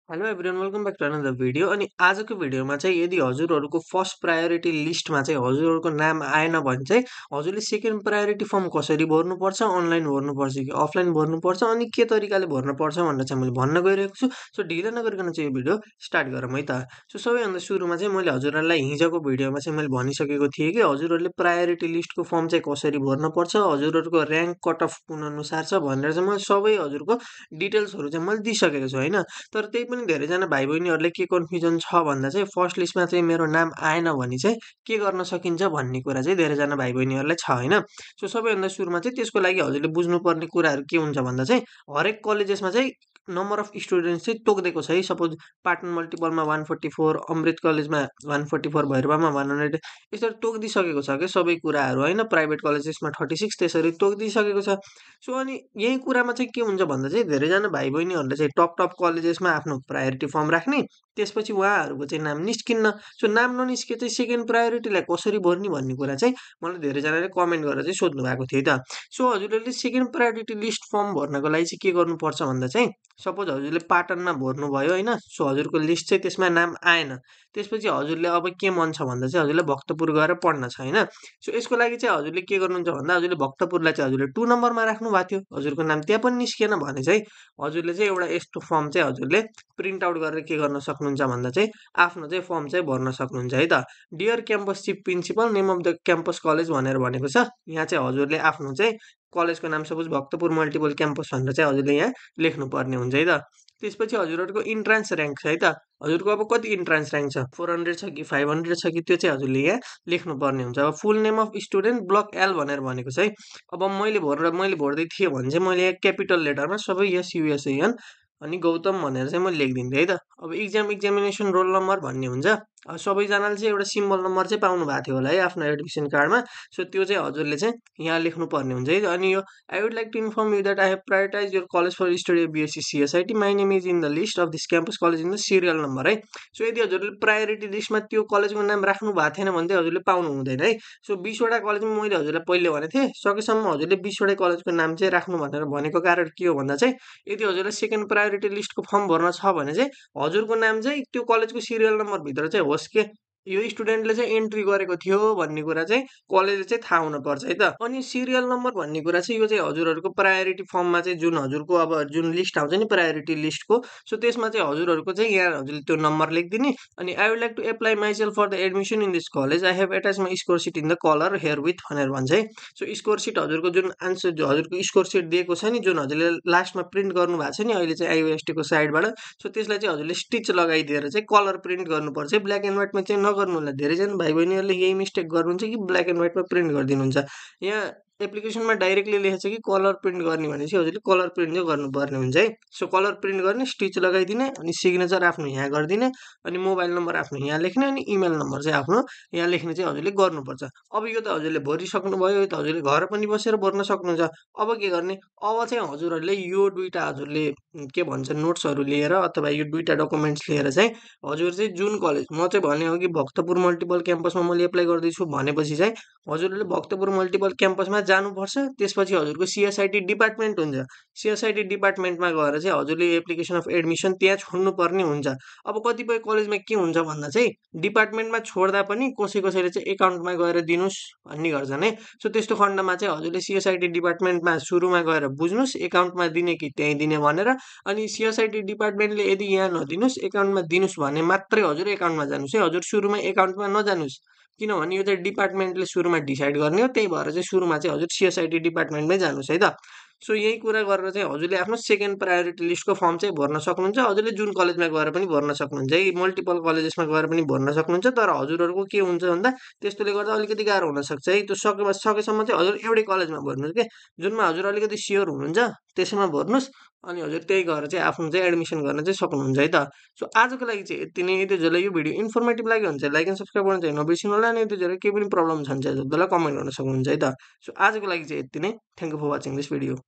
Hello everyone welcome back to another video. अनि आजको भिडियोमा चाहिँ यदि हजुरहरूको फर्स्ट प्रायोरिटी लिस्टमा चाहिँ हजुरहरूको नाम आएन भने चाहिँ हजुरले सेकेन्ड प्रायोरिटी फर्म कसरी भर्नुपर्छ, अनलाइन भर्नुपर्छ कि अफलाइन भर्नुपर्छ, अनि के तरिकाले भर्नुपर्छ भनेर चाहिँ मैले भन्न गइरहेको छु। सो ढिलो नगरिकन चाहिँ यो भिडियो स्टार्ट गरौँ है त। सो सबैभन्दा सुरुमा चाहिँ मैले हजुरहरूलाई हिजोको भिडियोमा चाहिँ मैले भनिसकेको थिएँ कि हजुरहरूले प्रायोरिटी लिस्टको फर्म चाहिँ कसरी भर्नुपर्छ, हजुरहरूको ऱ्याङ्क कट अफ कुन अनुसार छ भनेर चाहिँ मैले सबै हजुरको डिटेल्सहरू चाहिँ मैले दिइसकेको छु होइन। तर त्यही पनि धेरैजना भाइ बहिनीहरूले के कन्फ्युजन छ भन्दा चाहिँ फर्स्ट लिस्टमा चाहिँ मेरो नाम आएन भने चाहिँ के गर्न सकिन्छ भन्ने कुरा चाहिँ धेरैजना भाइ बहिनीहरूलाई छ होइन। सो सबैभन्दा सुरुमा चाहिँ त्यसको लागि हजुरले बुझ्नुपर्ने कुराहरू के हुन्छ भन्दा चाहिँ हरेक कलेजेसमा चाहिँ नम्बर अफ स्टुडेन्ट्स चाहिँ तोकिदिएको छ है। सपोज पाटन मल्टिपलमा 144, अमृत कलेजमा 144, भैरवामा 100, यसरी तोकिदिइसकेको छ क्या सबै कुराहरू होइन। प्राइभेट कलेजेसमा 36 त्यसरी तोकिदिइसकेको छ। सो अनि यही कुरामा चाहिँ के हुन्छ भन्दा चाहिँ धेरैजना भाइ बहिनीहरूले चाहिँ टप टप कलेजेसमा आफ्नो प्रायोरिटी फर्म राख्ने, त्यसपछि उहाँहरूको चाहिँ नाम निस्किन्न। सो नाम ननिस्के चाहिँ सेकेन्ड प्रायोरिटीलाई कसरी भर्ने भन्ने कुरा चाहिँ मलाई धेरैजनाले कमेन्ट गरेर चाहिँ सोध्नु भएको थियो त। सो हजुरहरूले सेकेन्ड प्रायोरिटी लिस्ट फर्म भर्नको लागि चाहिँ के गर्नुपर्छ भन्दा चाहिँ सपोज हजुरले पाटनमा भर्नुभयो होइन। सो हजुरको लिस्ट चाहिँ त्यसमा नाम आएन, त्यसपछि हजुरले अब के मन छ भन्दा चाहिँ हजुरले भक्तपुर गएर पढ्न छ होइन। सो यसको लागि चाहिँ हजुरले के गर्नुहुन्छ भन्दा हजुरले भक्तपुरलाई चाहिँ हजुरले 2 नम्बरमा राख्नु भएको थियो, हजुरको नाम त्यहाँ पनि निस्किएन भने चाहिँ हजुरले चाहिँ एउटा यस्तो फर्म चाहिँ हजुरले प्रिन्ट आउट गरेर के गर्न सक्नुहुन्छ भन्दा चाहिँ आफ्नो चाहिँ फर्म चाहिँ भर्न सक्नुहुन्छ है त। Dear campus chief principal, name of the campus college भनेर भनेको छ। यहाँ चाहिँ हजुरले आफ्नो चाहिँ कलेजको नाम सपोज भक्तपुर मल्टिपल क्याम्पस भनेर चाहिँ हजुरले यहाँ लेख्नुपर्ने हुन्छ है त। त्यसपछि हजुरहरूको इन्ट्रान्स ऱ्याङ्क छ है त। हजुरको अब कति इन्ट्रान्स ऱ्याङ्क छ, 400 छ कि 500 छ कि, त्यो चाहिँ हजुरले यहाँ लेख्नुपर्ने हुन्छ। अब full name of student block L भनेर भनेको छ है। अब मैले भर्दै थिएँ भने चाहिँ मैले यहाँ क्यापिटल लेटरमा सबै SUSAN अनि गौतम भनेर चाहिँ मैले लेखिदिन्थेँ है त। अब एक्जामिनेसन रोल नम्बर भन्ने हुन्छ। सबैजनाले चाहिँ एउटा सिम्बल नम्बर चाहिँ पाउनु भएको थियो होला है आफ्नो एडमिसन कार्डमा। सो त्यो चाहिँ हजुरले चाहिँ यहाँ लेख्नुपर्ने हुन्छ है। अनि यो I would like to inform you that I have prioritize your college for study BSc CSIT, my name is in the list of this campus college in the serial number है। सो यदि हजुरले priority लिस्टमा त्यो कलेजको नाम राख्नु भएको थिएन भने चाहिँ हजुरले पाउनु हुँदैन है। सो 20वटा कलेजमा मैले हजुरलाई पहिले भनेको थिएँ सकेसम्म हजुरले 20वटै कलेजको नाम चाहिँ राख्नु भनेर भनेको कारण के हो भन्दा चाहिँ यदि हजुरलाई सेकेन्ड प्रायोरिटी लिस्टको फर्म भर्न छ भने चाहिँ हजुरको नाम चाहिँ त्यो कलेजको सिरियल नम्बरभित्र चाहिँ होस् के यो स्टुडेन्टले चाहिँ एन्ट्री गरेको थियो भन्ने कुरा चाहिँ कलेजले चाहिँ थाहा हुनुपर्छ है त। अनि सिरियल नम्बर भन्ने कुरा चाहिँ यो चाहिँ हजुरहरूको प्रायोरिटी फर्ममा चाहिँ जुन हजुरको अब जुन लिस्ट आउँछ नि प्रायोरिटी लिस्टको, सो त्यसमा चाहिँ हजुरहरूको चाहिँ यहाँ हजुरले त्यो नम्बर लेखिदिने। अनि I would like to apply myself for the admission in this college, I have attach my score sheet in the colour herewith भनेर भन्छ है। सो स्कोर सिट हजुरको जुन आन्सर हजुरको स्कोर सिट दिएको छ नि, जुन हजुरले लास्टमा प्रिन्ट गर्नु भएको छ नि अहिले चाहिँ IOST को साइडबाट, सो त्यसलाई चाहिँ हजुरले स्टिच लगाइदिएर चाहिँ कलर प्रिन्ट गर्नुपर्छ है। ब्ल्याक एन्ड व्हाइटमा चाहिँ नगर्नु होला। धेरैजना भाइ बहिनीहरूले यही मिस्टेक गर्नुहुन्छ कि ब्ल्याक एन्ड व्हाइटमा प्रिन्ट गरिदिनुहुन्छ। यहाँ एप्लिकेसनमा डाइरेक्टली लेखेको छ कि कलर प्रिन्ट गर्ने भनेपछि हजुरले कलर प्रिन्ट चाहिँ गर्नुपर्ने हुन्छ है। सो कलर प्रिन्ट गर्ने, स्टिच लगाइदिने, अनि सिग्नेचर आफ्नो यहाँ गरिदिने, अनि मोबाइल नम्बर आफ्नो यहाँ लेख्ने, अनि इमेल नम्बर चाहिँ आफ्नो यहाँ लेख्ने चाहिँ हजुरले गर्नुपर्छ। अब यो त हजुरले भरिसक्नुभयो, यो त हजुरले घर पनि बसेर भर्न सक्नुहुन्छ। अब के गर्ने, अब चाहिँ हजुरहरूले यो दुईवटा हजुरले के भन्छ नोट्सहरू लिएर अथवा यो दुईवटा डकुमेन्ट्स लिएर चाहिँ हजुर चाहिँ जुन कलेज म चाहिँ भने हो कि भक्तपुर मल्टिपल क्याम्पसमा मैले एप्लाई गर्दैछु भनेपछि चाहिँ हजुरहरूले भक्तपुर मल्टिपल क्याम्पसमा जानुपर्छ। त्यसपछि हजुरको CSIT डिपार्टमेन्ट हुन्छ, CSIT डिपार्टमेन्टमा गएर चाहिँ हजुरले एप्लिकेसन अफ एडमिसन त्यहाँ छोड्नुपर्ने हुन्छ। अब कतिपय कलेजमा के हुन्छ भन्दा चाहिँ डिपार्टमेन्टमा छोड्दा पनि कसैले चाहिँ एकाउन्टमा गएर दिनुहोस् भन्ने गर्छन् है। सो त्यस्तो खण्डमा चाहिँ हजुरले CSIT डिपार्टमेन्टमा सुरुमा गएर बुझ्नुहोस् एकाउन्टमा दिने कि त्यहीँ दिने भनेर। अनि CSIT डिपार्टमेन्टले यदि यहाँ नदिनुहोस् एकाउन्टमा दिनुहोस् भने मात्रै हजुर एकाउन्टमा जानुहोस् है। हजुर सुरुमा एकाउन्टमा नजानुहोस्, किनभने यो चाहिँ डिपार्टमेन्टले सुरुमा डिसाइड गर्ने हो। त्यही भएर चाहिँ सुरुमा चाहिँ हजुर CSIT डिपार्टमेन्टमै जानुहोस् है त। सो यही कुरा गरेर चाहिँ हजुरले आफ्नो सेकेन्ड प्रायोरिटी लिस्टको फर्म चाहिँ भर्न सक्नुहुन्छ। हजुरले जुन कलेजमा गएर पनि भर्न सक्नुहुन्छ है, मल्टिपल कलेजेसमा गएर पनि भर्न सक्नुहुन्छ। तर हजुरहरूको के हुन्छ भन्दा त्यस्तोले गर्दा अलिकति गाह्रो हुनसक्छ है। त्यो सकेसम्म चाहिँ हजुर एउटै कलेजमा भर्नुहोस् के, जुनमा हजुर अलिकति स्योर हुनुहुन्छ त्यसैमा भर्नुहोस्। अनि हजुर त्यही गएर चाहिँ आफ्नो चाहिँ एडमिसन गर्न चाहिँ सक्नुहुन्छ है त। सो आजको लागि चाहिँ यति नै। यदि हजुरलाई यो भिडियो इन्फर्मेटिभ लाग्यो भने चाहिँ लाइक एन्ड सब्सक्राइब गर्न चाहिँ नबिर्सिनु होला। अनि यदि हजुरलाई केही पनि प्रब्लम छ भने चाहिँ हजुरलाई कमेन्ट गर्न सक्नुहुन्छ है त। सो आजको लागि चाहिँ यति नै। Thank you for watching this video.